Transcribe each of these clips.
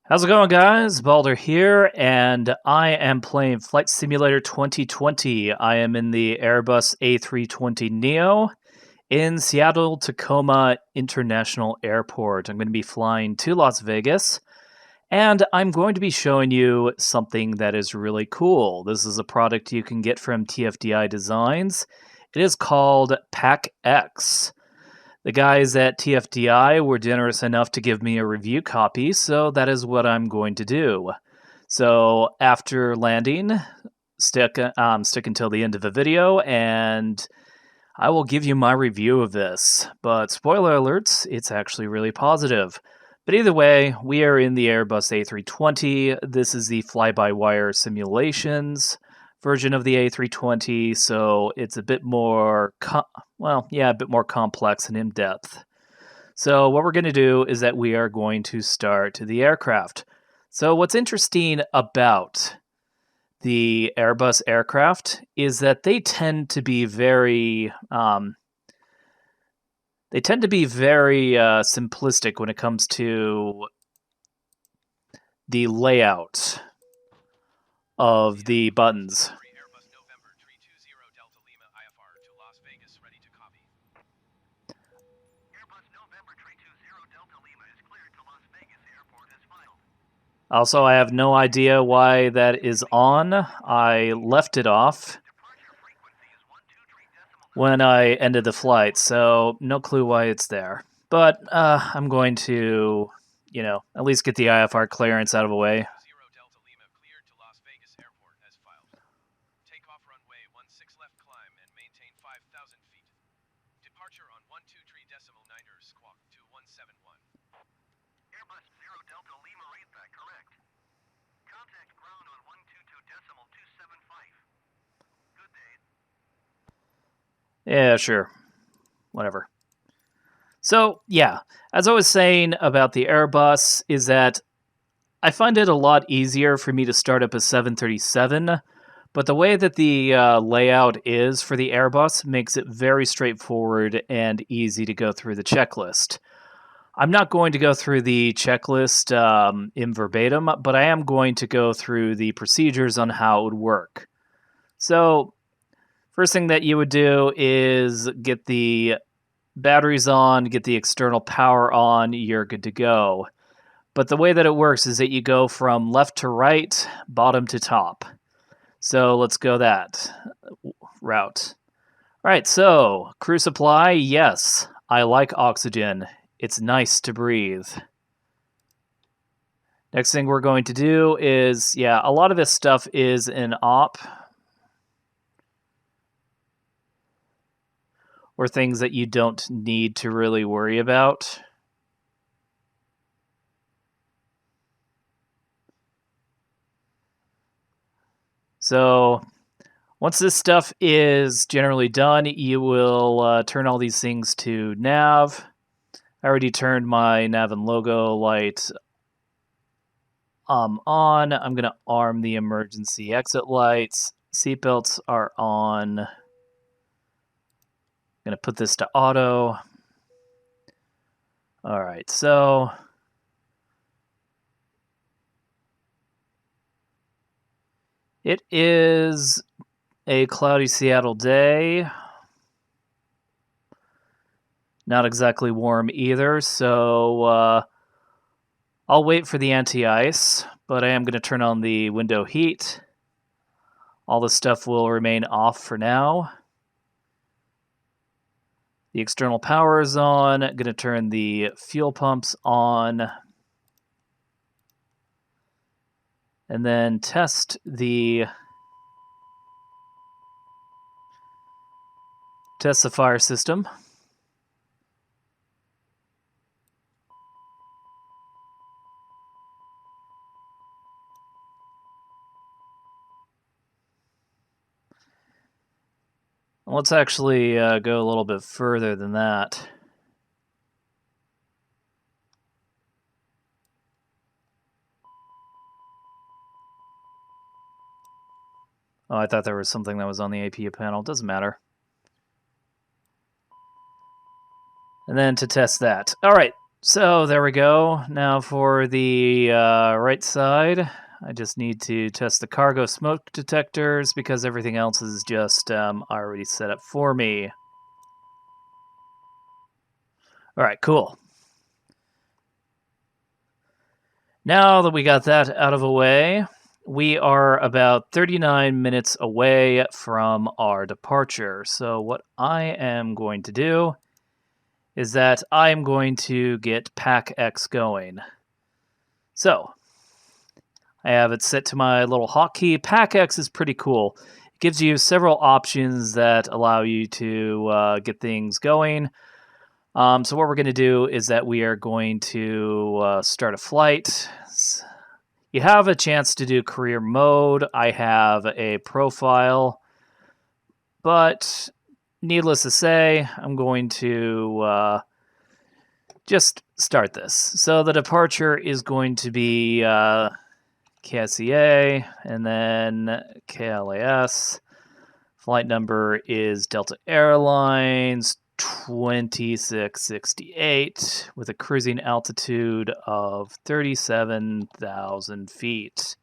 How's it going, guys? Baldur here, and I am playing Flight Simulator 2020. I am in the Airbus A320neo in Seattle Tacoma International Airport. I'm going to be flying to Las Vegas, and I'm going to be showing you something that is really cool. This is a product you can get from TFDI Designs. It is called PACX. The guys at TFDI were generous enough to give me a review copy, so that is what I'm going to do. So after landing, stick until the end of the video, and I will give you my review of this. But spoiler alerts, it's actually really positive. But either way, we are in the Airbus A320. This is the fly-by-wire simulations version of the A320, so it's a bit more, a bit more complex and in-depth. So what we're going to do is that we are going to start the aircraft. So what's interesting about the Airbus aircraft is that they tend to be very simplistic when it comes to the layout of the buttons. Also, I have no idea why that is on. I left it off when I ended the flight, so no clue why it's there. But I'm going to, at least get the IFR clearance out of the way. Takeoff runway 16 left climb and maintain 5,000 feet. Departure on 123.9er squawk 2171. Airbus 0 Delta Lima read that correct. Contact ground on 122.275. Good day. Yeah, sure. Whatever. So, yeah, as I was saying about the Airbus is that I find it a lot easier for me to start up a 737, but the way that the layout is for the Airbus makes it very straightforward and easy to go through the checklist. I'm not going to go through the checklist in verbatim, but I am going to go through the procedures on how it would work. So, first thing that you would do is get the batteries on, get the external power on, you're good to go. But the way that it works is that you go from left to right, bottom to top. So let's go that route. All right, so crew supply, yes, I like oxygen. It's nice to breathe. Next thing we're going to do is, a lot of this stuff is in op, or things that you don't need to really worry about. So once this stuff is generally done, you will turn all these things to nav. I already turned my nav and logo light on. I'm going to arm the emergency exit lights. Seatbelts are on. I'm going to put this to auto. All right, so it is a cloudy Seattle day. Not exactly warm either, so I'll wait for the anti-ice, but I am going to turn on the window heat. All the stuff will remain off for now. The external power is on. Going to turn the fuel pumps on. And then test the fire system. Let's actually go a little bit further than that. Oh, I thought there was something that was on the APU panel. Doesn't matter. And then to test that. All right, So there we go. Now for the right side, I just need to test the cargo smoke detectors because everything else is just already set up for me. All right, cool. Now that we got that out of the way, we are about 39 minutes away from our departure. So what I am going to do is that I am going to get PACX going. So I have it set to my little hotkey. PACX is pretty cool. It gives you several options that allow you to get things going. So what we're going to do is that we are going to start a flight. You have a chance to do career mode. I have a profile, but needless to say, I'm going to just start this. So the departure is going to be KSEA and then KLAS. Flight number is Delta Airlines 2668 with a cruising altitude of 37,000 feet.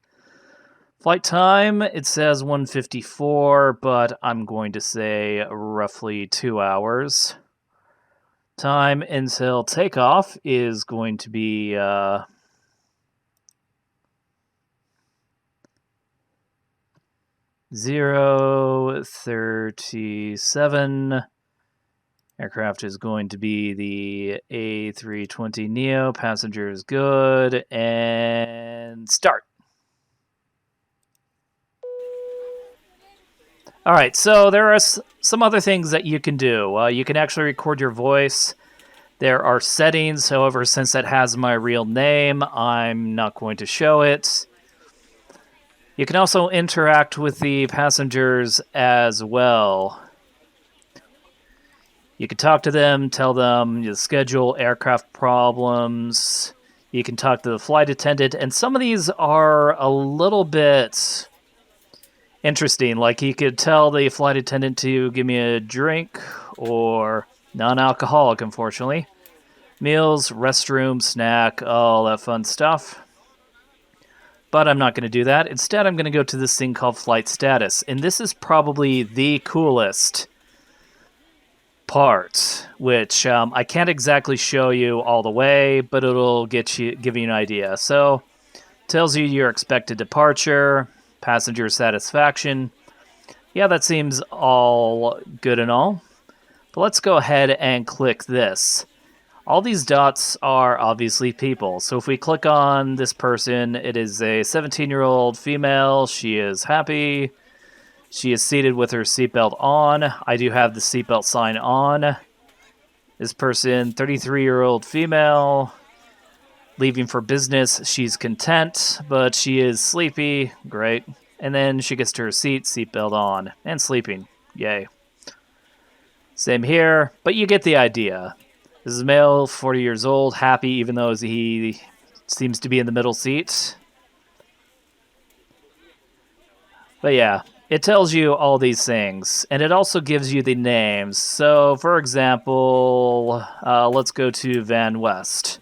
Flight time, it says 154, but I'm going to say roughly 2 hours. Time until takeoff is going to be 0:37. Aircraft is going to be the A320neo. Passenger is good. And start. All right, so there are some other things that you can do. You can actually record your voice. There are settings. However, since that has my real name, I'm not going to show it. You can also interact with the passengers as well. You can talk to them, tell them the schedule, aircraft problems. You can talk to the flight attendant, and some of these are a little bit interesting. Like you could tell the flight attendant to give me a drink, or non-alcoholic, unfortunately. Meals, restroom, snack, all that fun stuff. But I'm not going to do that. Instead, I'm going to go to this thing called flight status. And this is probably the coolest part, which I can't exactly show you all the way, but it'll give you an idea. So, tells you your expected departure, passenger satisfaction. Yeah, that seems all good and all. But let's go ahead and click this. All these dots are obviously people. So if we click on this person, it is a 17-year-old female. She is happy. She is seated with her seatbelt on. I do have the seatbelt sign on. This person, 33-year-old female, leaving for business. She's content, but she is sleepy. Great. And then she gets to her seat, seatbelt on, and sleeping. Yay. Same here, but you get the idea. This is a male, 40 years old, happy even though he seems to be in the middle seat. But yeah, it tells you all these things, and it also gives you the names. So, for example, let's go to Van West.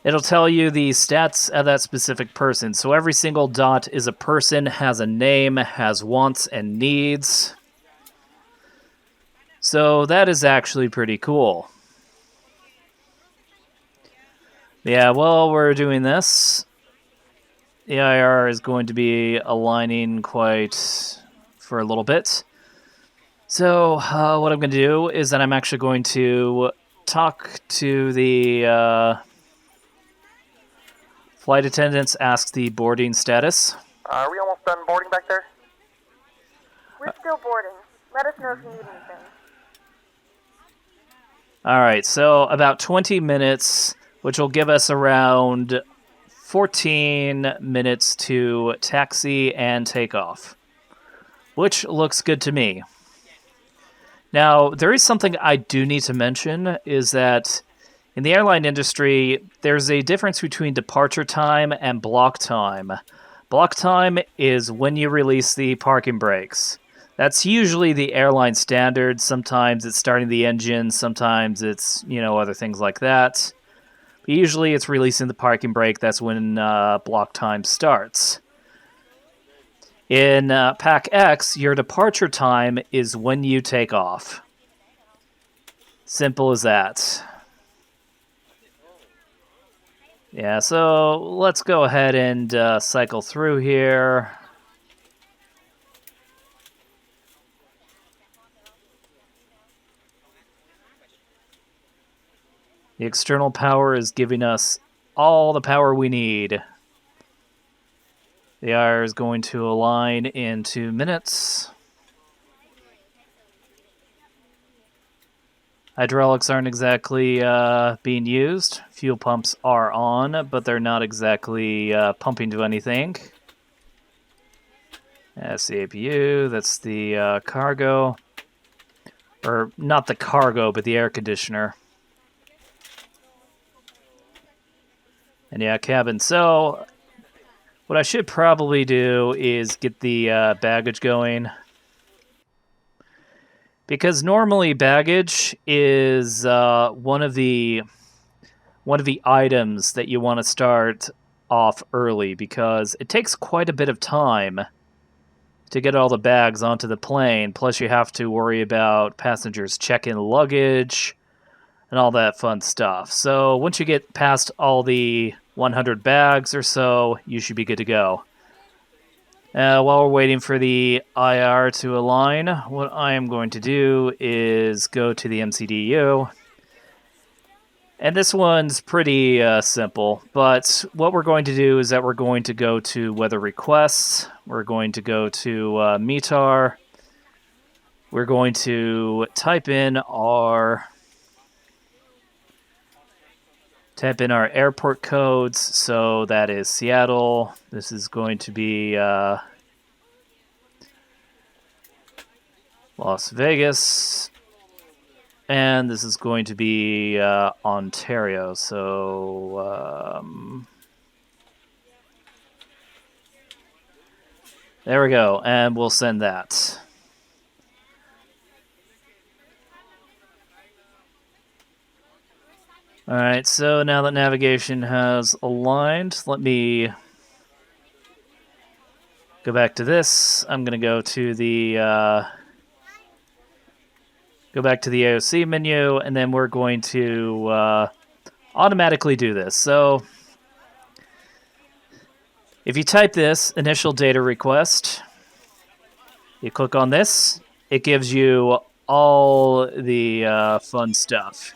It'll tell you the stats of that specific person. So every single dot is a person, has a name, has wants and needs. So that is actually pretty cool. Yeah, while we're doing this, the IR is going to be aligning quite for a little bit. So what I'm going to do is that I'm actually going to talk to the flight attendants, ask the boarding status. Are we almost done boarding back there? We're still boarding. Let us know if you need anything. Alright, so about 20 minutes, which will give us around 14 minutes to taxi and takeoff, which looks good to me. Now, there is something I do need to mention, is that in the airline industry, there's a difference between departure time and block time. Block time is when you release the parking brakes. That's usually the airline standard. Sometimes it's starting the engine, sometimes it's, other things like that. But usually it's releasing the parking brake. That's when block time starts. In PACX, your departure time is when you take off. Simple as that. Yeah, so let's go ahead and cycle through here. The external power is giving us all the power we need. The IR is going to align in 2 minutes. Hydraulics aren't exactly being used. Fuel pumps are on, but they're not exactly pumping to anything. That's the APU, that's the cargo. Or not the cargo, but the air conditioner. And yeah, cabin. So what I should probably do is get the baggage going. Because normally baggage is one of the items that you want to start off early, because it takes quite a bit of time to get all the bags onto the plane. Plus you have to worry about passengers check-in luggage and all that fun stuff. So once you get past all the 100 bags or so, you should be good to go. While we're waiting for the IR to align, what I am going to do is go to the MCDU. And this one's pretty simple, but what we're going to do is that we're going to go to weather requests. We're going to go to METAR. We're going to type in our airport codes. So that is Seattle. This is going to be Las Vegas. And this is going to be Ontario. So there we go. And we'll send that. Alright, so now that navigation has aligned, let me go back to this. I'm going to go to the AOC menu, and then we're going to automatically do this. So if you type this, initial data request, you click on this, it gives you all the fun stuff.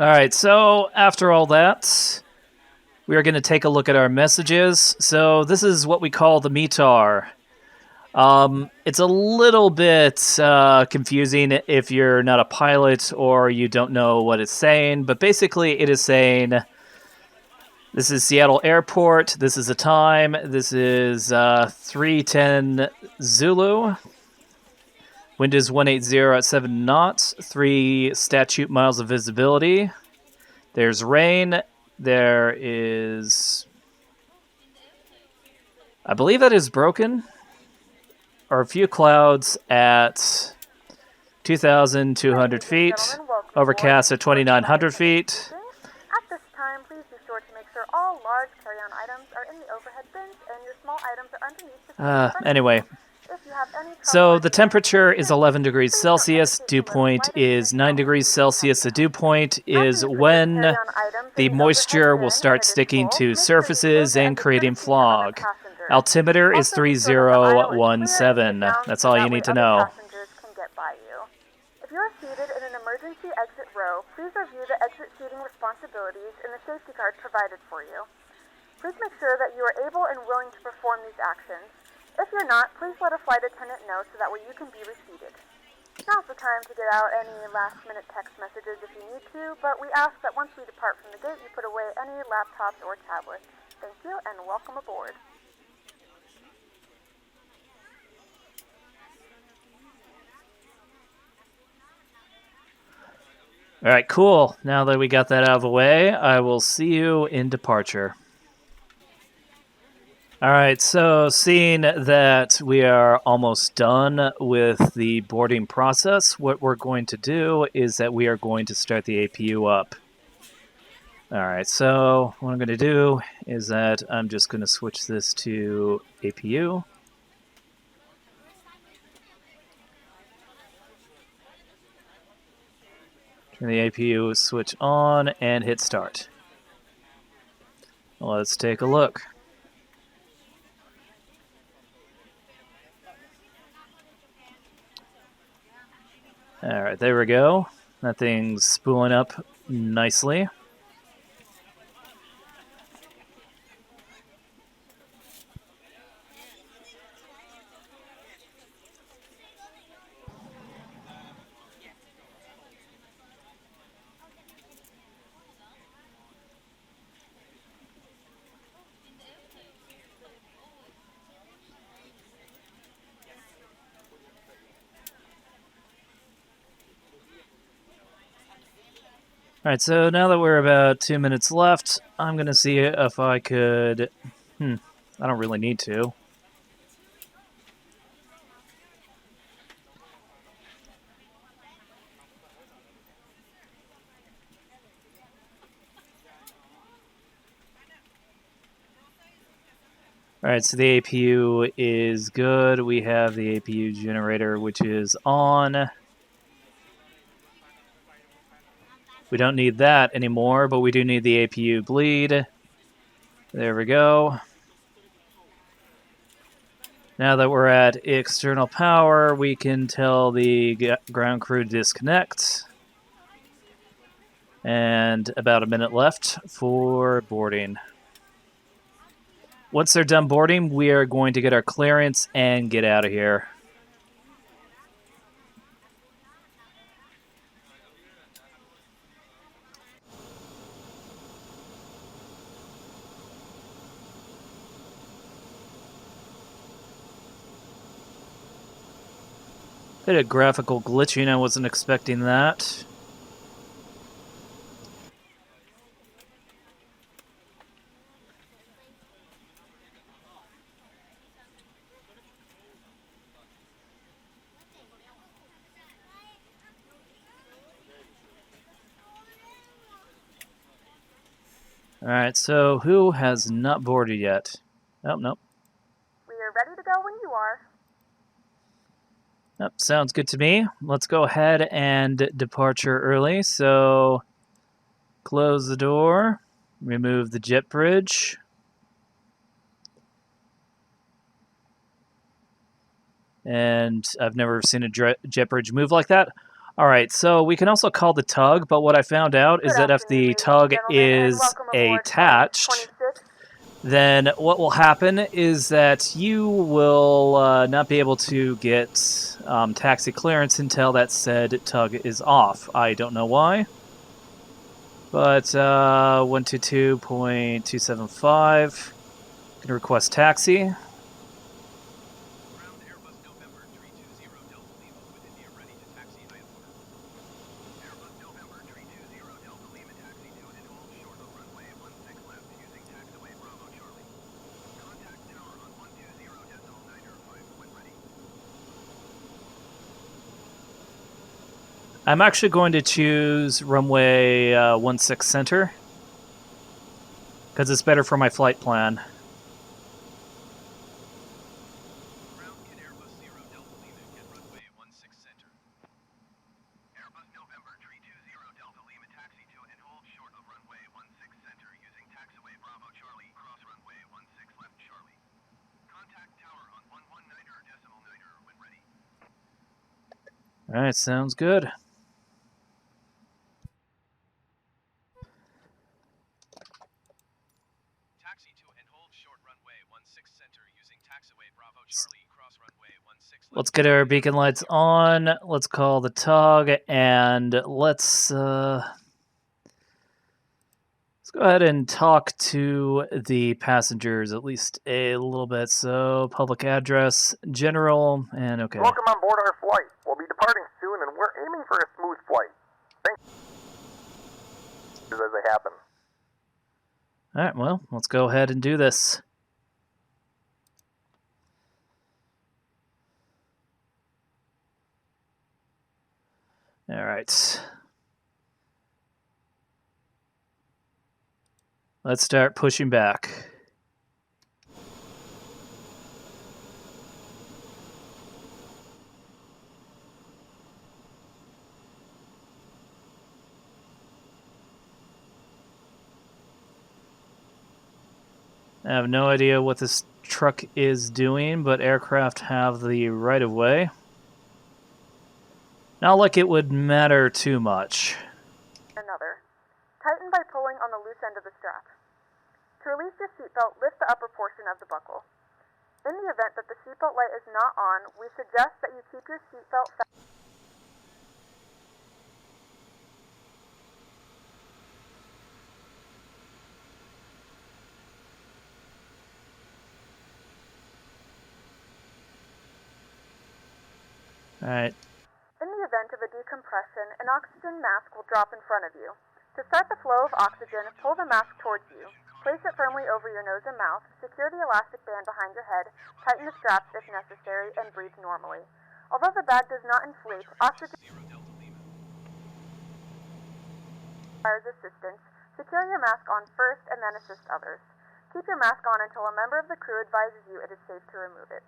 Alright, so after all that, we are going to take a look at our messages. So this is what we call the METAR. It's a little bit confusing if you're not a pilot or you don't know what it's saying, but basically it is saying, this is Seattle Airport, this is the time, this is 310 Zulu. Wind is 180 at 7 knots, 3 statute miles of visibility. There's rain. There is... I believe that is broken. Or a few clouds at 2,200 feet. Overcast at 2,900 feet. At this time, please be sure to make sure all large carry-on items are in the overhead bins and your small items are underneath the Anyway. If you have any trouble So the understanding temperature is anything, 11 degrees please don't Celsius. hesitate Dew to let a point flight is attendant 9 know degrees when you are Celsious. The checking dew in. point After is you put your when carry-on items the and your overhead moisture will bin and start it is sticking full, to make sure you close surfaces the and exit creating courtesy to other fog. passengers. Altimeter is Also, be sure that the aisle is clear and sit 3017. down That's so all that you way need to other know. passengers can get by you. If you are seated in an emergency exit row, please review the exit seating responsibilities in the safety card provided for you. Please make sure that you are able and willing to perform these actions. If you're not, please let a flight attendant know so that way you can be reseated. Now's the time to get out any last-minute text messages if you need to, but we ask that once we depart from the gate, you put away any laptops or tablets. Thank you, and welcome aboard. All right, cool. Now that we got that out of the way, I will see you in departure. All right, so seeing that we are almost done with the boarding process, what we're going to do is that we are going to start the APU up. All right, so what I'm going to do is that I'm just going to switch this to APU. Turn the APU switch on and hit start. Let's take a look. All right, there we go. That thing's spooling up nicely. Alright, so now that we're about 2 minutes left, I'm going to see if I could... I don't really need to. Alright, so the APU is good. We have the APU generator, which is on. We don't need that anymore, but we do need the APU bleed. There we go. Now that we're at external power, we can tell the ground crew to disconnect. And about a minute left for boarding. Once they're done boarding, we are going to get our clearance and get out of here. Bit of graphical glitching, I wasn't expecting that. Alright, so who has not boarded yet? Oh, nope. We are ready to go when you are. Nope, sounds good to me. Let's go ahead and departure early. So, close the door, remove the jet bridge. And I've never seen a jet bridge move like that. Alright, so we can also call the tug, but what I found out is that if the tug is attached, then what will happen is that you will not be able to get taxi clearance until that said tug is off. I don't know why, but 122.275 can request taxi. Ground Airbus November 320 Delta Lima with India ready to taxi high order. Airbus November 320 Delta Lima taxi to and hold short of runway 16 left using taxiway Bravo Charlie. Contact tower on 120.905 when ready. I'm actually going to choose runway 16 center because it's better for my flight plan. Ground Airbus 0 All right, sounds good. Taxi to and hold short runway 16 center using taxiway Bravo Charlie cross runway 16 Let's left. get our beacon lights on. Let's call the tug, and let's go ahead and talk to the passengers at least a little bit. So, public address, general, and okay. Welcome on board our flight. We'll be departing soon, and we're aiming for a smooth flight. Thanks as they happen. All right, well, let's go ahead and do this. All right. Let's start pushing back. I have no idea what this truck is doing, but aircraft have the right of way. Not like it would matter too much. Another. Tighten by pulling on the loose end of the strap. To release your seatbelt, lift the upper portion of the buckle. In the event that the seatbelt light is not on, we suggest that you keep your seatbelt fastened. Alright. In the event of a decompression, an oxygen mask will drop in front of you. To start the flow of oxygen, pull the mask towards you. Place it firmly over your nose and mouth, secure the elastic band behind your head, tighten the straps if necessary, and breathe normally. Although the bag does not inflate, oxygen requires assistance. Secure your mask on first and then assist others. Keep your mask on until a member of the crew advises you it is safe to remove it.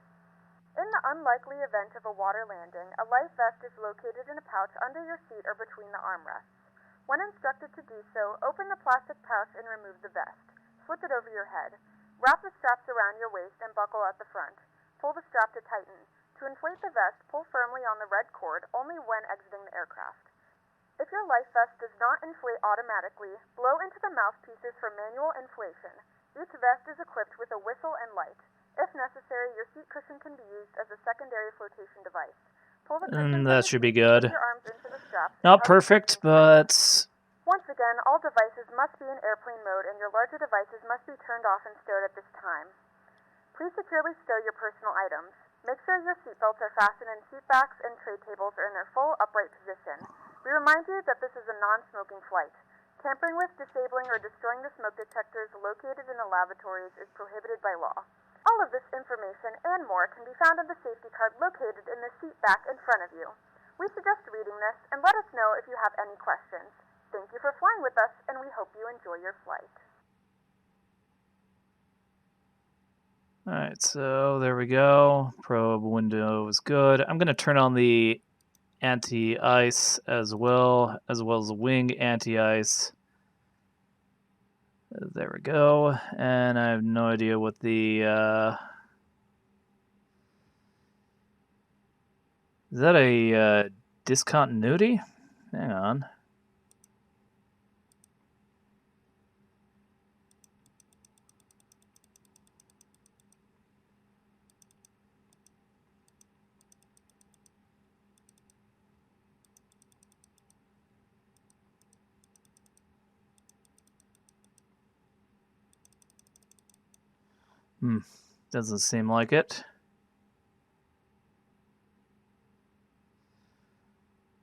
In the unlikely event of a water landing, a life vest is located in a pouch under your seat or between the armrests. When instructed to do so, open the plastic pouch and remove the vest. Slip it over your head. Wrap the straps around your waist and buckle at the front. Pull the strap to tighten. To inflate the vest, pull firmly on the red cord only when exiting the aircraft. If your life vest does not inflate automatically, blow into the mouthpieces for manual inflation. Each vest is equipped with a whistle and light. If necessary, your seat cushion can be used as a secondary flotation device. Pull the cushion That should be seat, good. put your arms into the straps, and Not hug the perfect, cushion tight. but Once again, all devices must be in airplane mode and your larger devices must be turned off and stowed at this time. Please securely stow your personal items. Make sure your seatbelts are fastened and seat backs and tray tables are in their full upright position. We remind you that this is a non-smoking flight. Tampering with, disabling, or destroying the smoke detectors located in the lavatories is prohibited by law. All of this information and more can be found on the safety card located in the seat back in front of you. We suggest reading this and let us know if you have any questions. Thank you for flying with us, and we hope you enjoy your flight. alright, so there we go. Probe window is good. I'm gonna turn on the anti-ice as well as the wing anti-ice. There we go. And I have no idea what the is that a discontinuity? Hang on. Doesn't seem like it.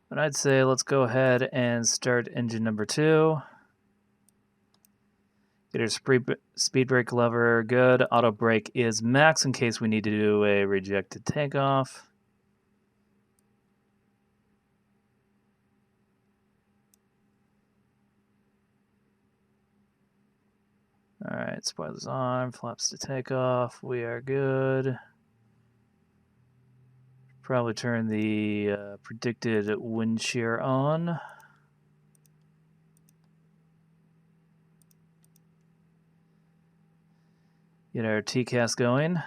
But I'd say let's go ahead and start engine number 2. Get our speed brake lever good. Auto brake is max in case we need to do a rejected takeoff. Alright, spoilers on, flaps to takeoff. We are good. Probably turn the predicted wind shear on. Get our TCAS going.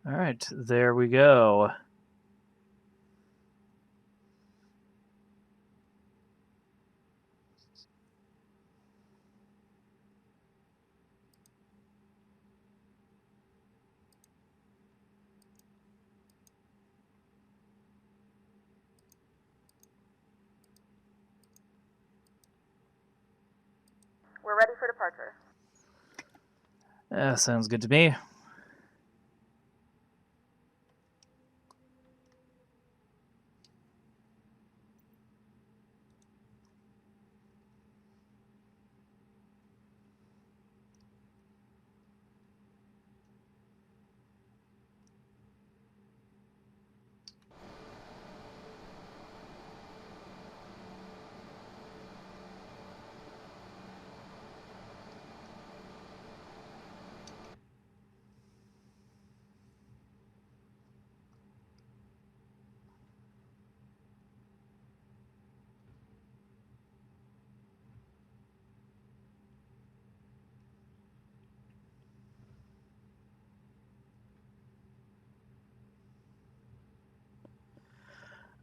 All right, there we go. We're ready for departure. Sounds good to me.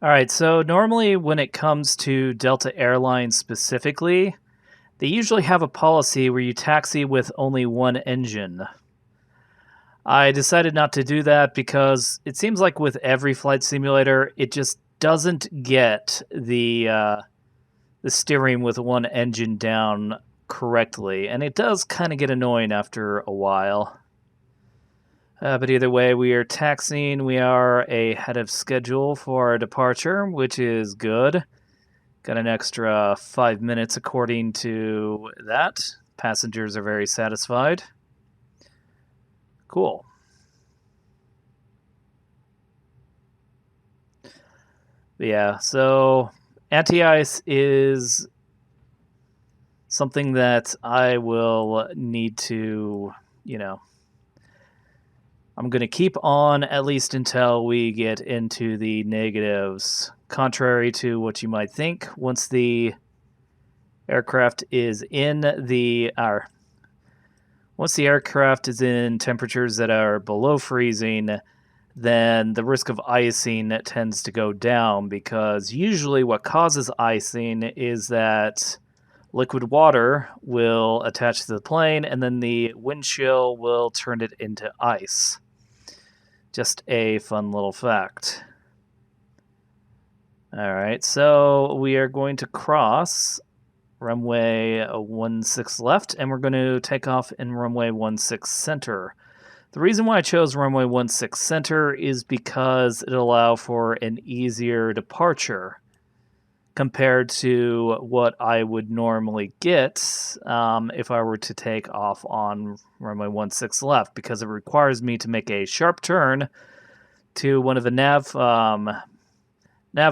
All right, so normally when it comes to Delta Airlines specifically, they usually have a policy where you taxi with only one engine. I decided not to do that because it seems like with every flight simulator, it just doesn't get the steering with one engine down correctly, and it does kind of get annoying after a while. But either way, we are taxiing. We are ahead of schedule for our departure, which is good. Got an extra 5 minutes according to that. Passengers are very satisfied. Cool. But yeah, so anti-ice is something that I will need to, I'm going to keep on at least until we get into the negatives. Contrary to what you might think, once the aircraft is in once the aircraft is in temperatures that are below freezing, then the risk of icing tends to go down, because usually what causes icing is that liquid water will attach to the plane and then the wind chill will turn it into ice. Just a fun little fact. All right, so we are going to cross runway 16 left, and we're going to take off in runway 16 center. The reason why I chose runway 16 center is because it'll allow for an easier departure compared to what I would normally get if I were to take off on runway 16 left, because it requires me to make a sharp turn to one of the nav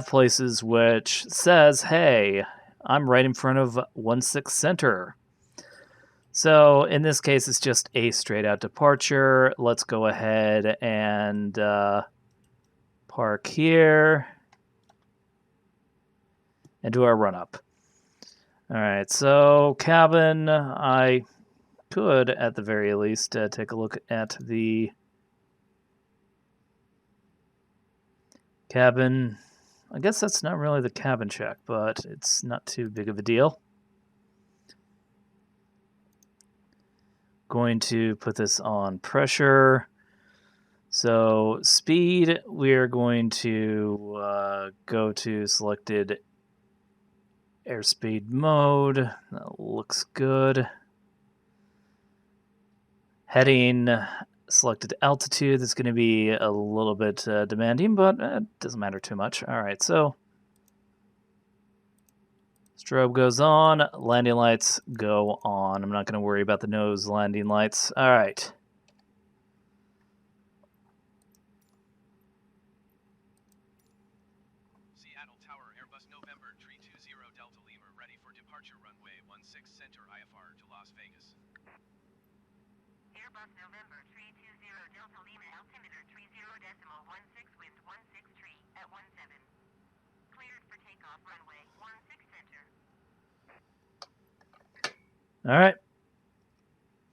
places which says, hey, I'm right in front of 16 center. So in this case, it's just a straight out departure. Let's go ahead and park here and do our run up. All right, so cabin, I could at the very least take a look at the cabin. I guess that's not really the cabin check, but it's not too big of a deal. Going to put this on pressure. So speed, we're going to go to selected airspeed mode. That looks good. Heading, selected altitude. That's going to be a little bit demanding, but it doesn't matter too much. All right, so strobe goes on, landing lights go on. I'm not going to worry about the nose landing lights. All right. Seattle Tower, Airbus November 320 Delta Lima, ready for departure runway 16 center IFR to Las Vegas. Airbus November 320 Delta Lima, altimeter 30.16, wind 163 at 17. Cleared for takeoff runway 16 center. All right.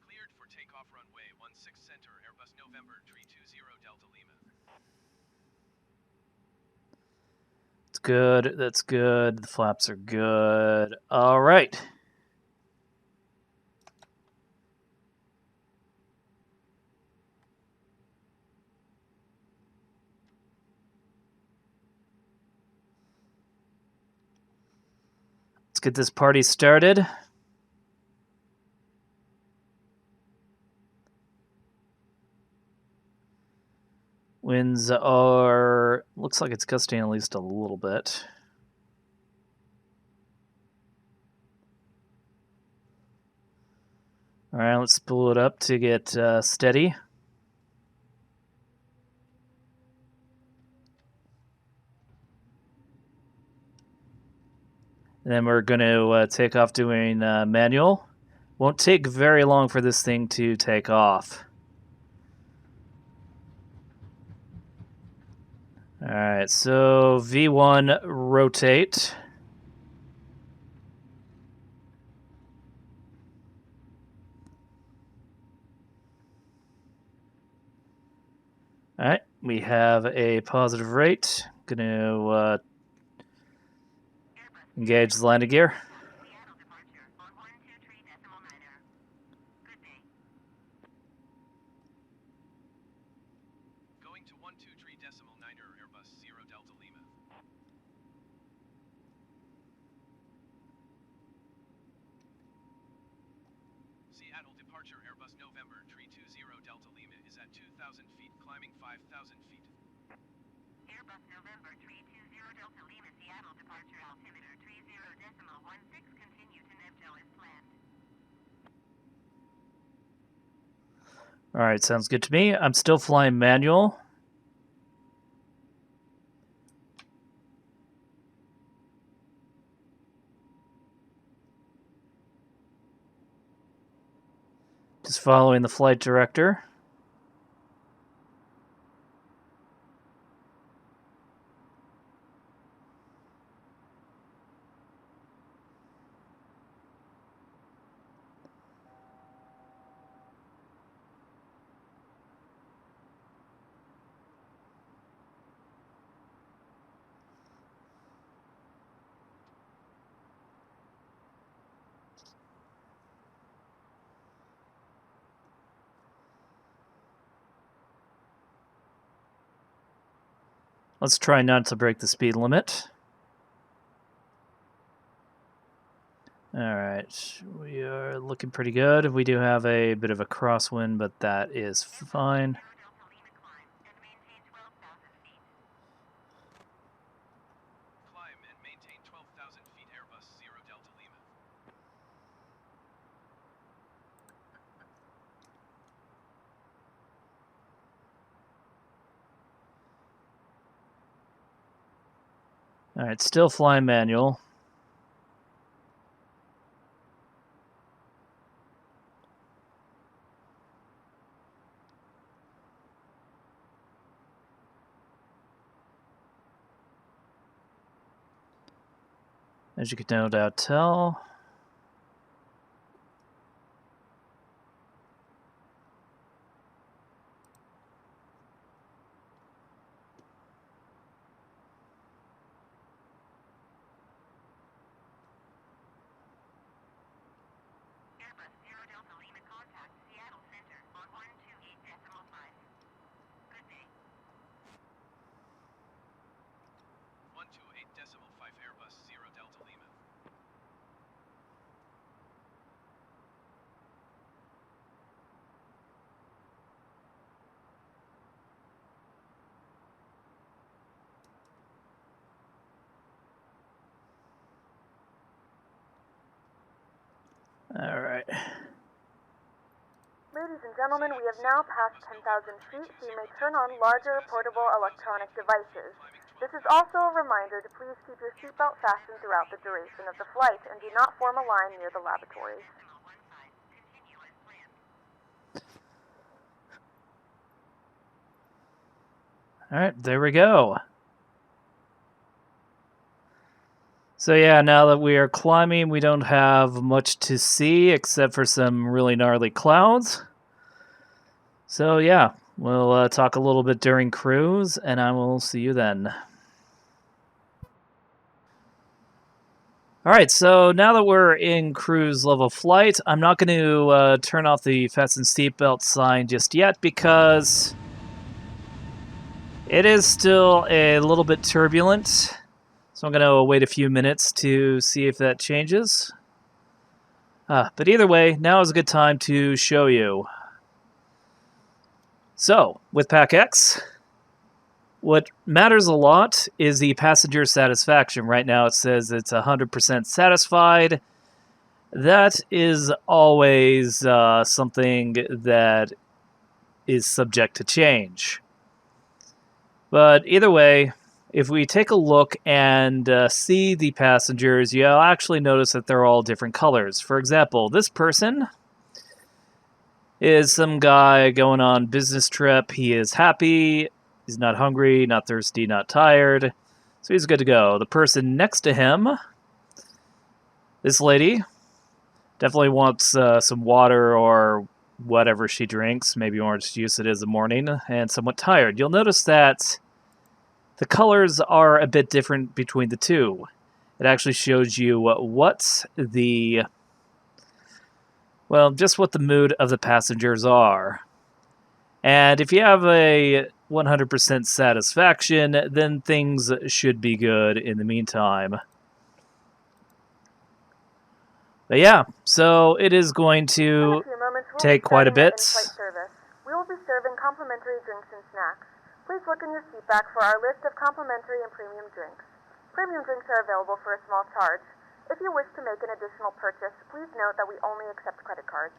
Cleared for takeoff runway 16 center, Airbus November 320 Delta Lima. It's good. That's good. The flaps are good. All right. Let's get this party started. Winds are, looks like it's gusting at least a little bit. All right, let's spool it up to get steady. And then we're going to take off doing manual. Won't take very long for this thing to take off. All right, so V1 rotate. All right, we have a positive rate. Going to engage the landing gear. Seattle departure on 123.9er. Good day. Going to 123.9er, Airbus 0 Delta Lima. Seattle departure, Airbus November 320 Delta Lima is at 2,000 feet, climbing 5,000 feet. Airbus November 320 Delta Lima Seattle departure altimeter 30.16, continue to NEVJO as planned. All right, sounds good to me. I'm still flying manual. Just following the flight director. Let's try not to break the speed limit. All right, we are looking pretty good. We do have a bit of a crosswind, but that is fine. Delta Lima climb and maintain 12,000 feet. Climb and maintain 12,000 feet, Airbus 0 Delta Lima. All right, still flying manual. As you can no doubt tell. Airbus 0 Delta Lima contact Seattle Center on 128.5. Good day. 128.5, Airbus 0 Delta Lima. All right. Ladies and gentlemen, we have now passed 10,000 feet, so you may turn on larger portable electronic devices. This is also a reminder to please keep your seatbelt fastened throughout the duration of the flight and do not form a line near the lavatories. 0.15, continue as planned. All right, there we go. So yeah, now that we are climbing, we don't have much to see except for some really gnarly clouds. So yeah, we'll talk a little bit during cruise, and I will see you then. All right, so now that we're in cruise level flight, I'm not going to turn off the fasten seatbelt sign just yet because it is still a little bit turbulent. So I'm going to wait a few minutes to see if that changes. But either way, now is a good time to show you. So, with PACX, what matters a lot is the passenger satisfaction. Right now it says it's 100% satisfied. That is always something that is subject to change. But either way, if we take a look and see the passengers, you'll actually notice that they're all different colors. For example, this person is some guy going on business trip. He is happy. He's not hungry, not thirsty, not tired. So he's good to go. The person next to him, this lady, definitely wants some water or whatever she drinks. Maybe orange juice it is in the morning, and somewhat tired. You'll notice that the colors are a bit different between the two. It actually shows you what the, well, just what the mood of the passengers are. And if you have a 100% satisfaction, then things should be good in the meantime. But yeah, so it is going to take quite a bit. We will be serving complimentary drinks and snacks. Please look in your seat back for our list of complimentary and premium drinks. Premium drinks are available for a small charge. If you wish to make an additional purchase, please note that we only accept credit cards.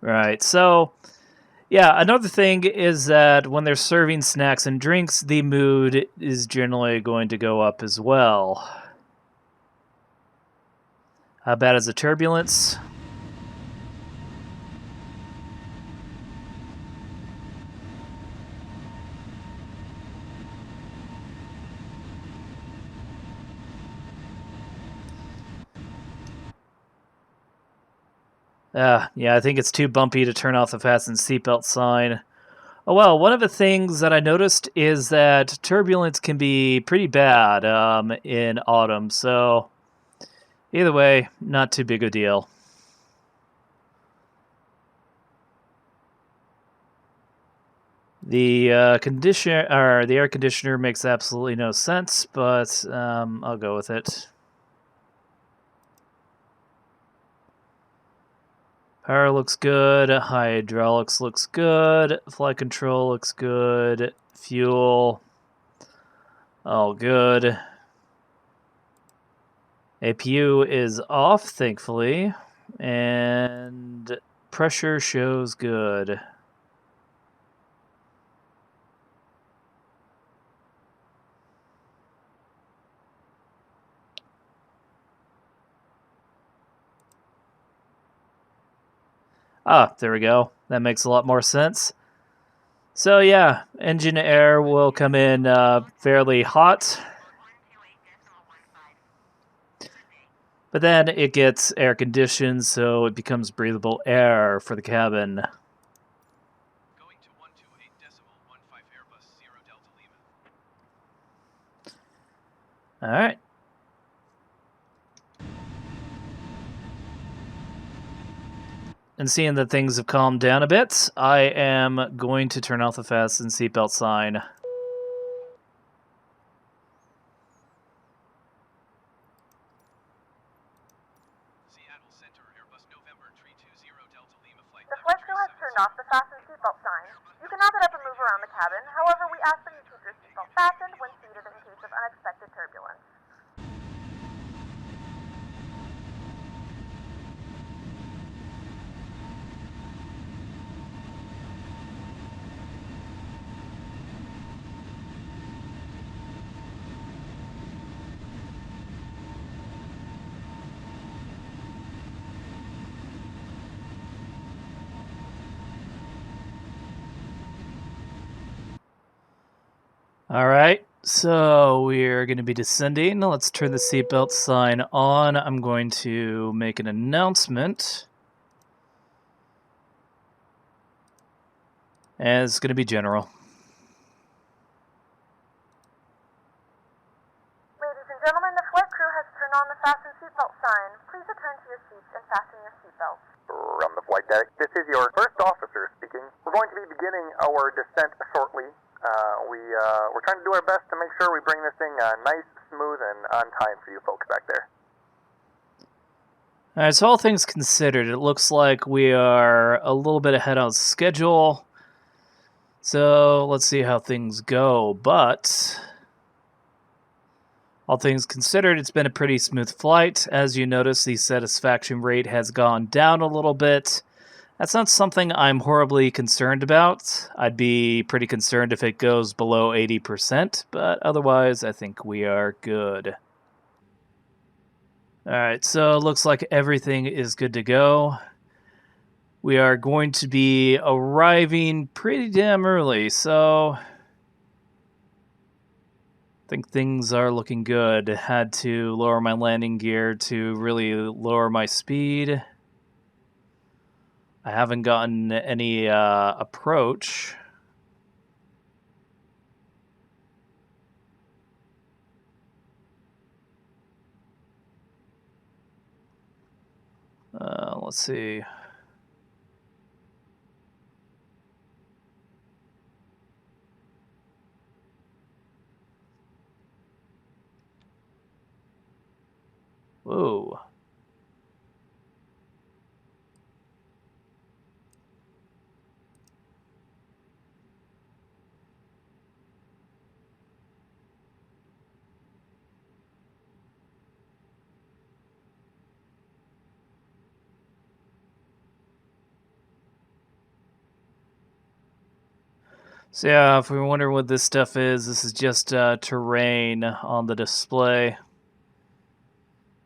Right, so yeah, another thing is that when they're serving snacks and drinks, the mood is generally going to go up as well. How bad is the turbulence? Yeah, I think it's too bumpy to turn off the fasten seatbelt sign. Oh well, one of the things that I noticed is that turbulence can be pretty bad in autumn, so either way, not too big a deal. The conditioner or the air conditioner makes absolutely no sense, but I'll go with it. Power looks good. Hydraulics looks good. Flight control looks good. Fuel, all good. APU is off, thankfully, and pressure shows good. Ah, there we go. That makes a lot more sense. So yeah, engine air will come in fairly hot, but then it gets air conditioned, so it becomes breathable air for the cabin. Going to 128.15 Airbus 0 Delta Lima. All right. And seeing that things have calmed down a bit, I am going to turn off the fasten seatbelt sign. Seattle Center Airbus November 320 Delta Lima flight. The flight crew has turned off the fasten seatbelt sign. You can now get up and move around the cabin. However, we ask that you keep your seatbelt fastened when seated in case of unexpected turbulence. All right. So we're going to be descending. Let's turn the seatbelt sign on. I'm going to make an announcement. And it's going to be general. Ladies and gentlemen, the flight crew has turned on the fasten seatbelt sign. Please return to your seats and fasten your seatbelts. From the flight deck, this is your first officer speaking. We're going to be beginning our descent shortly. We're trying to do our best to make sure we bring this thing nice, smooth, and on time for you folks back there. Alright, so all things considered, it looks like we are a little bit ahead on schedule. So let's see how things go. But all things considered, it's been a pretty smooth flight. As you notice, the satisfaction rate has gone down a little bit. That's not something I'm horribly concerned about. I'd be pretty concerned if it goes below 80%, but otherwise I think we are good. Alright, so it looks like everything is good to go. We are going to be arriving pretty damn early, so I think things are looking good. Had to lower my landing gear to really lower my speed. I haven't gotten any approach. Let's see. Whoa. So yeah, if we wonder what this stuff is, this is just terrain on the display.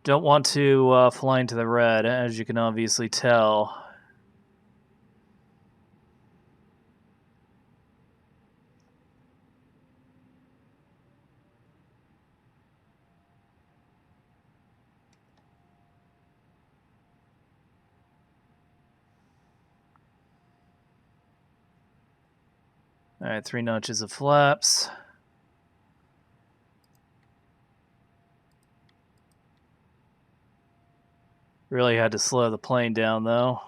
Don't want to fly into the red, as you can obviously tell. Alright, 3 notches of flaps. Really had to slow the plane down, though.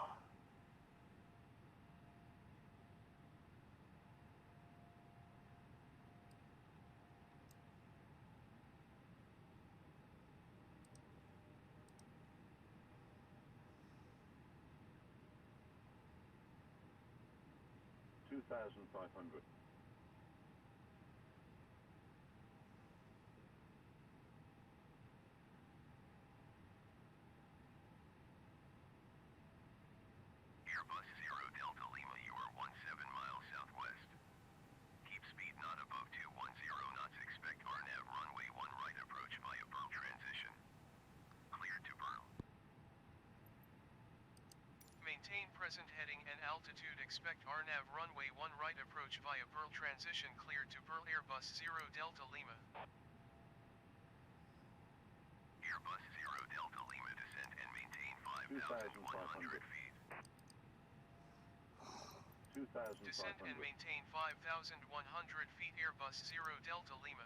Airbus 0 Delta Lima, you are 17 miles southwest. Keep speed not above 210 knots. Expect RNAV runway 1 right approach via Burl transition. Cleared to Burl. Maintain present heading and altitude. Expect RNAV runway 1 right approach via Burl transition. Cleared to Burl. Airbus 0 Delta Lima. Airbus 0 Delta Lima, descend and maintain 5,100 feet. Descend and maintain 5,100 feet. Airbus 0 Delta Lima.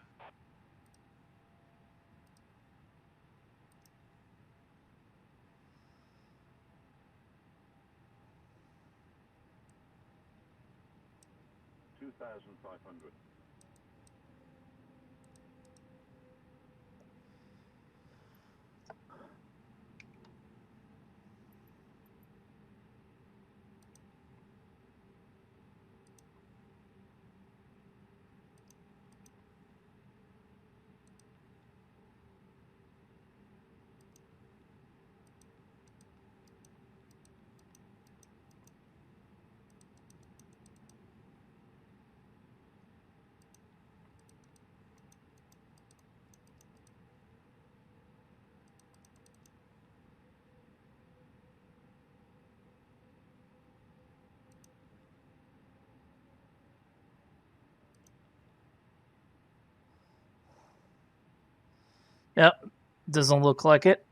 Yep, doesn't look like it.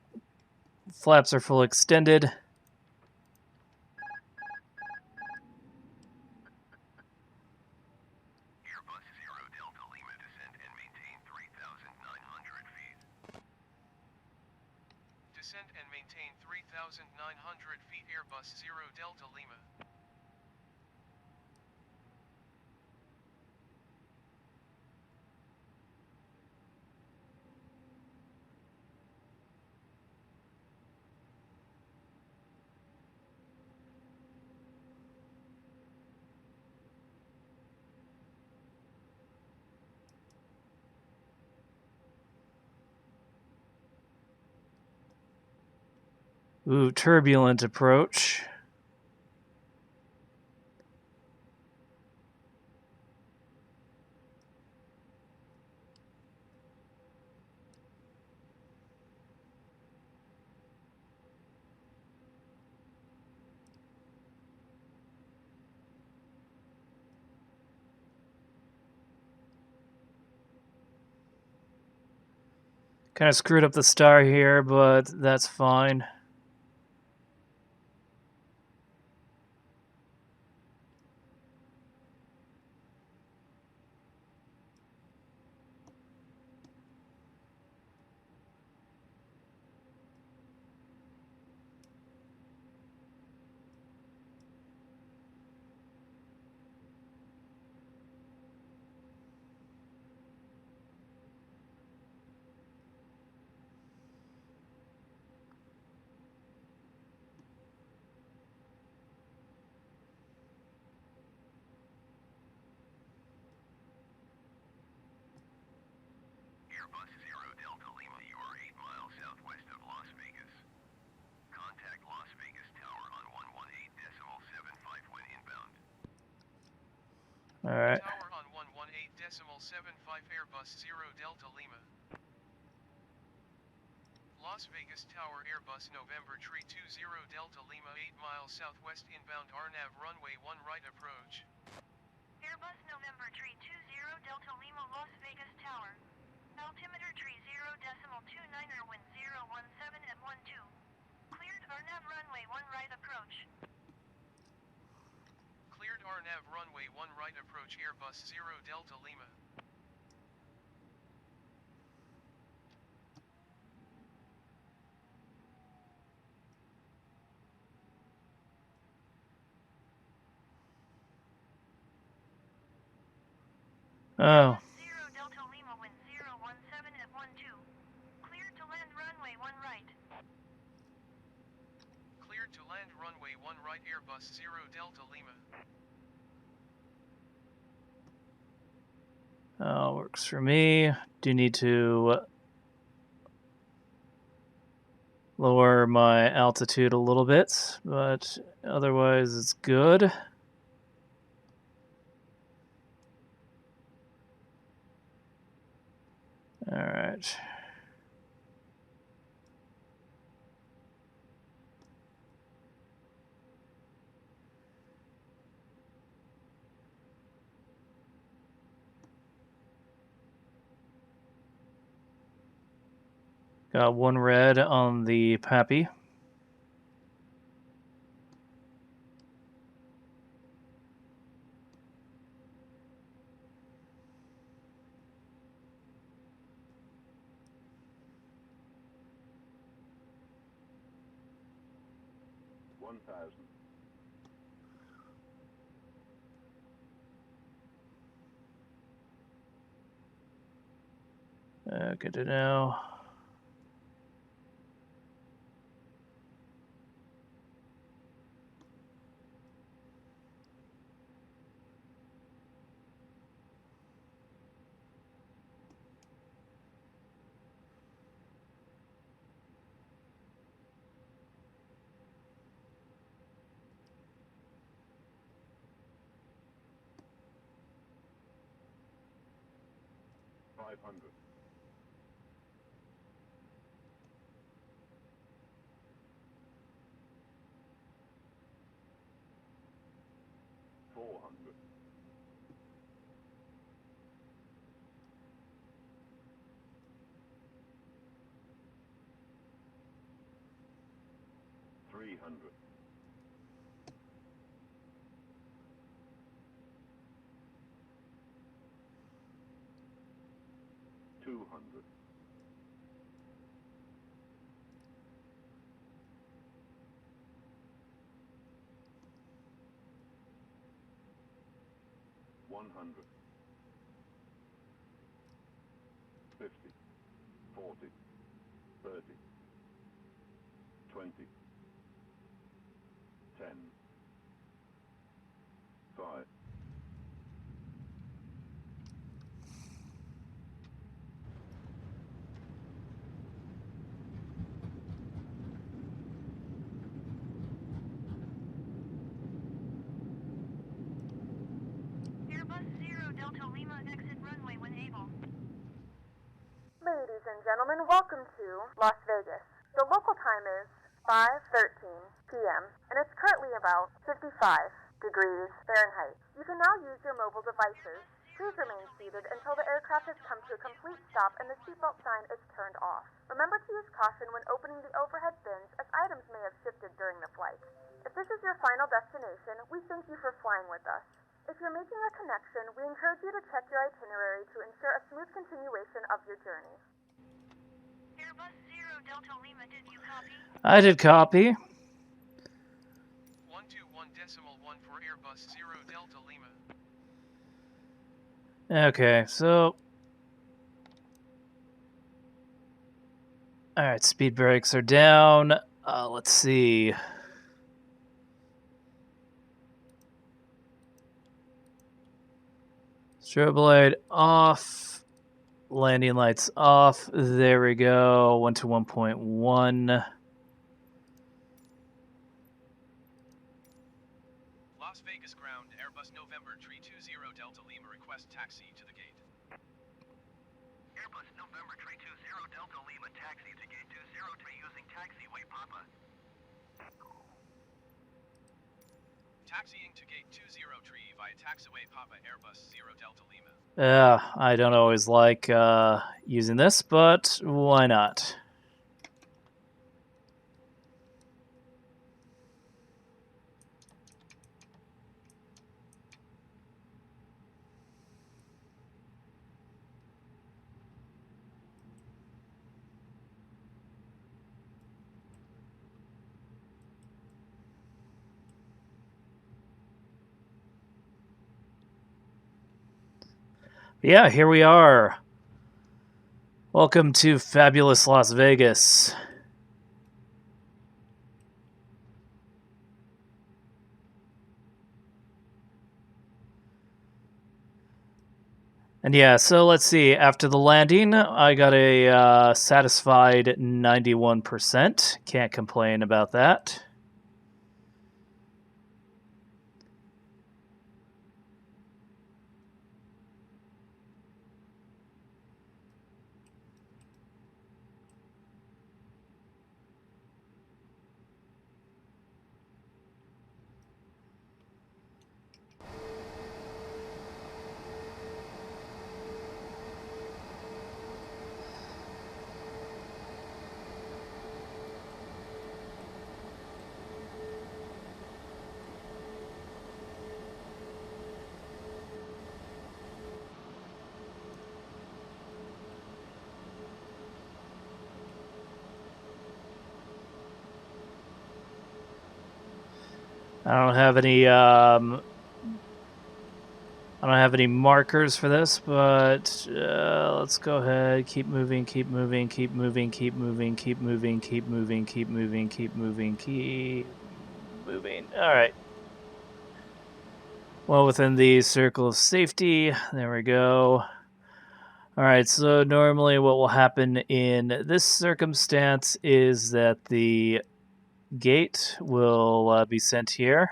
Flaps are full extended. Airbus 0 Delta Lima descend and maintain 3,900 feet. Descend and maintain 3,900 feet Airbus 0 Delta Lima. Ooh, turbulent approach. Kind of screwed up the star here, but that's fine. Airbus 0 Delta Lima, you are 8 miles southwest of Las Vegas. Contact Las Vegas Tower on 118.75 when inbound. Alright. Tower on 118.75 Airbus 0 Delta Lima. Las Vegas Tower Airbus November Tree 20 Delta Lima 8 miles southwest inbound RNAV runway 1 right approach. Airbus November Tree 20 Delta Lima Las Vegas Tower. Altimeter tree 0.29er wind 017 at 12. Cleared RNAV runway 1 right approach. Cleared RNAV runway 1 right approach Airbus 0 Delta Lima. Oh. 0 Delta Lima wind 017 at 12. Cleared to land runway 1 right. Cleared to land runway 1 right Airbus 0 Delta Lima. Works for me. Do need to lower my altitude a little bit, but otherwise it's good. Alright. Got one red on the Pappy. Good to know. 300. 200. 100. 50. 40. 30. 20. 10. 5. Airbus 0 Delta Lima exit runway when able. Ladies and gentlemen, welcome to Las Vegas. The local time is 5:13 p.m. and it's currently about 55 degrees Fahrenheit. You can now use your mobile devices. Please remain seated until the aircraft has come to a complete stop and the seatbelt sign is turned off. Remember to use caution when opening the overhead bins as items may have shifted during the flight. If this is your final destination, we thank you for flying with us. If you're making a connection, we encourage you to check your itinerary to ensure a smooth continuation of your journey. Airbus 0 Delta Lima, did you copy? I did copy. 121.1 for Airbus 0 Delta Lima. Okay, so... Alright, speed brakes are down. Let's see. Strobe light off. Landing lights off. There we go. 1 to 1.1. Las Vegas ground, Airbus November 320 Delta Lima, request taxi to the gate. Airbus November 320 Delta Lima, taxi to gate 203 using taxiway Papa. Taxiing to gate 203 via taxiway Papa Airbus 0 Delta Lima. I don't always like using this, but why not? Yeah, here we are. Welcome to fabulous Las Vegas. And yeah, so let's see. After the landing, I got a satisfied 91%. Can't complain about that. I don't have any markers for this, but let's go ahead. Keep moving, keep moving, keep moving, keep moving, keep moving, keep moving, keep moving, keep moving, keep moving. All right. Well, within the circle of safety. There we go. All right, so normally what will happen in this circumstance is that the gate will be sent here.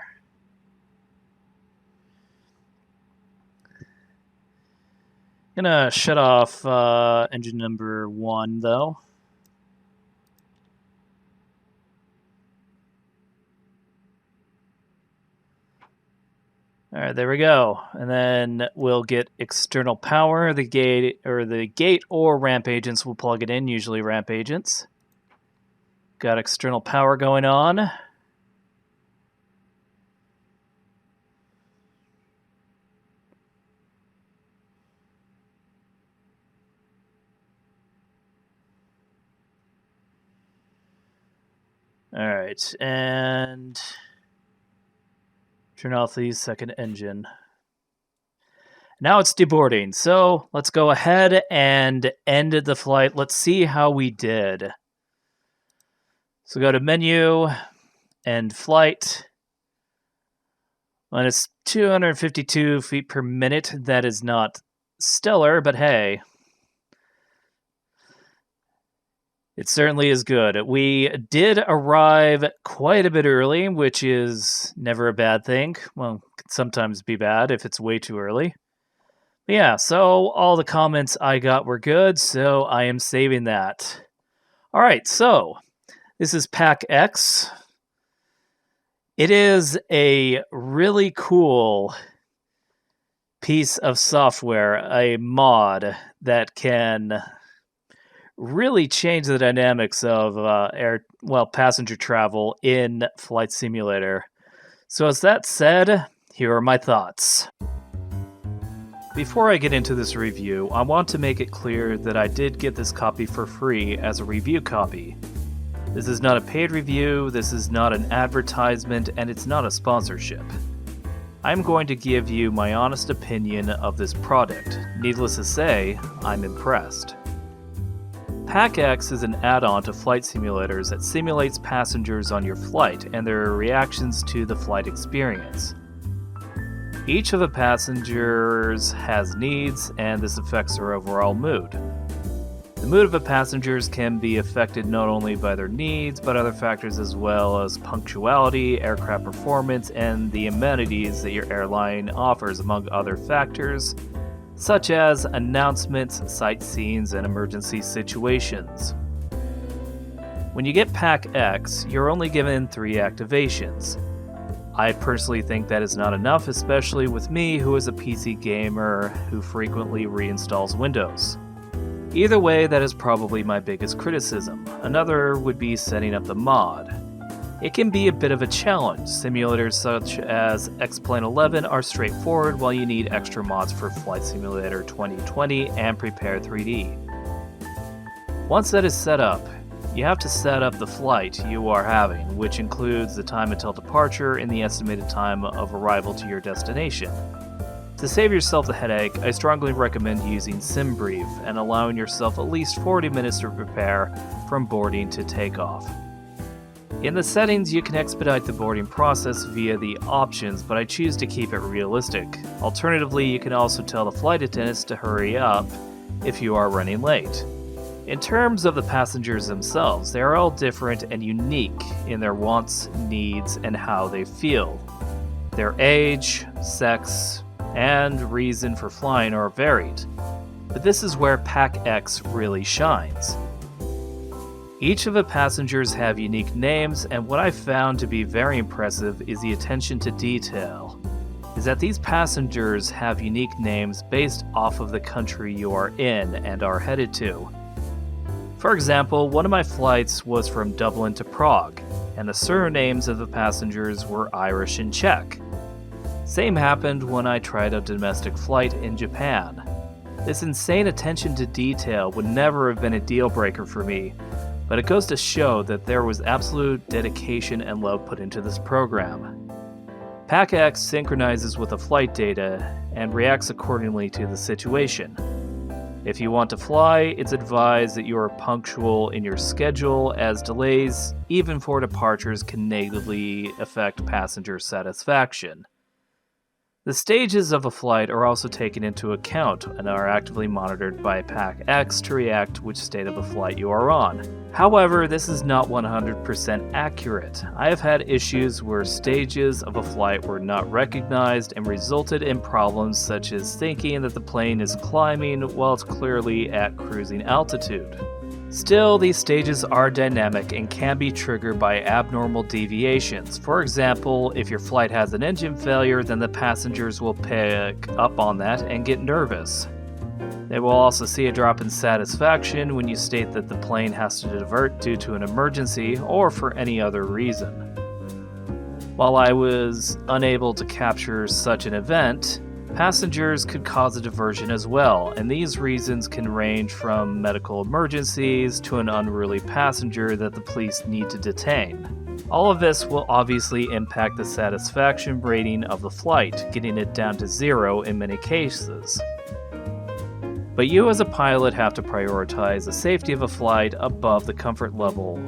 Gonna shut off engine number 1 though. All right, there we go. And then we'll get external power. The gate or ramp agents will plug it in, usually ramp agents. Got external power going on. Alright, and turn off the second engine. Now it's deboarding, so let's go ahead and end the flight. Let's see how we did. So go to menu, end flight. And it's 252 feet per minute. That is not stellar, but hey. It certainly is good. We did arrive quite a bit early, which is never a bad thing. Well, it can sometimes be bad if it's way too early. But yeah, so all the comments I got were good, so I am saving that. Alright, so this is PACX. It is a really cool piece of software, a mod that can really change the dynamics of passenger travel in Flight Simulator. So as that said, here are my thoughts. Before I get into this review, I want to make it clear that I did get this copy for free as a review copy. This is not a paid review, this is not an advertisement, and it's not a sponsorship. I'm going to give you my honest opinion of this product. Needless to say, I'm impressed. PACX is an add-on to flight simulators that simulates passengers on your flight and their reactions to the flight experience. Each of the passengers has needs, and this affects their overall mood. The mood of the passengers can be affected not only by their needs, but other factors as well as punctuality, aircraft performance, and the amenities that your airline offers, among other factors, such as announcements, sightseeings, and emergency situations. When you get PACX, you're only given 3 activations. I personally think that is not enough, especially with me, who is a PC gamer who frequently reinstalls Windows. Either way, that is probably my biggest criticism. Another would be setting up the mod. It can be a bit of a challenge. Simulators such as X-Plane 11 are straightforward, while you need extra mods for Flight Simulator 2020 and Prepare 3D. Once that is set up, you have to set up the flight you are having, which includes the time until departure and the estimated time of arrival to your destination. To save yourself the headache, I strongly recommend using SimBrief and allowing yourself at least 40 minutes to prepare from boarding to takeoff. In the settings, you can expedite the boarding process via the options, but I choose to keep it realistic. Alternatively, you can also tell the flight attendants to hurry up if you are running late. In terms of the passengers themselves, they are all different and unique in their wants, needs, and how they feel. Their age, sex, and reason for flying are varied, but this is where PACX really shines. Each of the passengers have unique names, and what I found to be very impressive is the attention to detail, is that these passengers have unique names based off of the country you are in and are headed to. For example, one of my flights was from Dublin to Prague, and the surnames of the passengers were Irish and Czech. Same happened when I tried a domestic flight in Japan. This insane attention to detail would never have been a deal breaker for me, but it goes to show that there was absolute dedication and love put into this program. PACX synchronizes with the flight data and reacts accordingly to the situation. If you want to fly, it's advised that you are punctual in your schedule, as delays, even for departures, can negatively affect passenger satisfaction. The stages of a flight are also taken into account and are actively monitored by PACX to react to which state of the flight you are on. However, this is not 100% accurate. I have had issues where stages of a flight were not recognized and resulted in problems such as thinking that the plane is climbing while it's clearly at cruising altitude. Still, these stages are dynamic and can be triggered by abnormal deviations. For example, if your flight has an engine failure, then the passengers will pick up on that and get nervous. They will also see a drop in satisfaction when you state that the plane has to divert due to an emergency or for any other reason. While I was unable to capture such an event, passengers could cause a diversion as well, and these reasons can range from medical emergencies to an unruly passenger that the police need to detain. All of this will obviously impact the satisfaction rating of the flight, getting it down to 0 in many cases. But you as a pilot have to prioritize the safety of a flight above the comfort level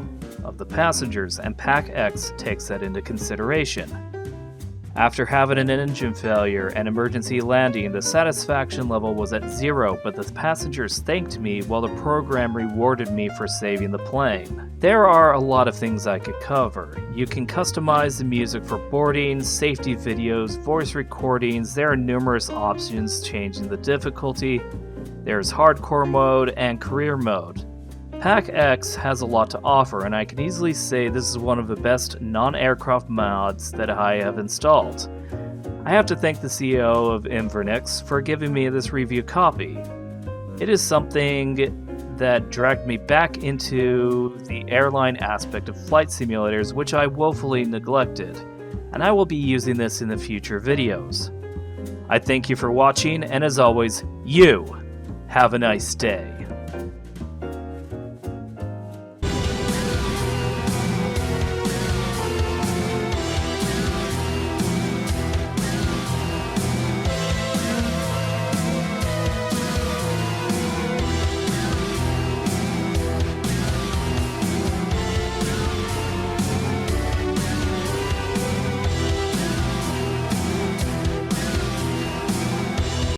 of the passengers, and PACX takes that into consideration. After having an engine failure and emergency landing, the satisfaction level was at 0, but the passengers thanked me while the program rewarded me for saving the plane. There are a lot of things I could cover. You can customize the music for boarding, safety videos, voice recordings. There are numerous options changing the difficulty. There's hardcore mode and career mode. PACX has a lot to offer, and I can easily say this is one of the best non-aircraft mods that I have installed. I have to thank the CEO of Invernix for giving me this review copy. It is something that dragged me back into the airline aspect of flight simulators, which I woefully neglected, and I will be using this in the future videos. I thank you for watching, and as always, you have a nice day.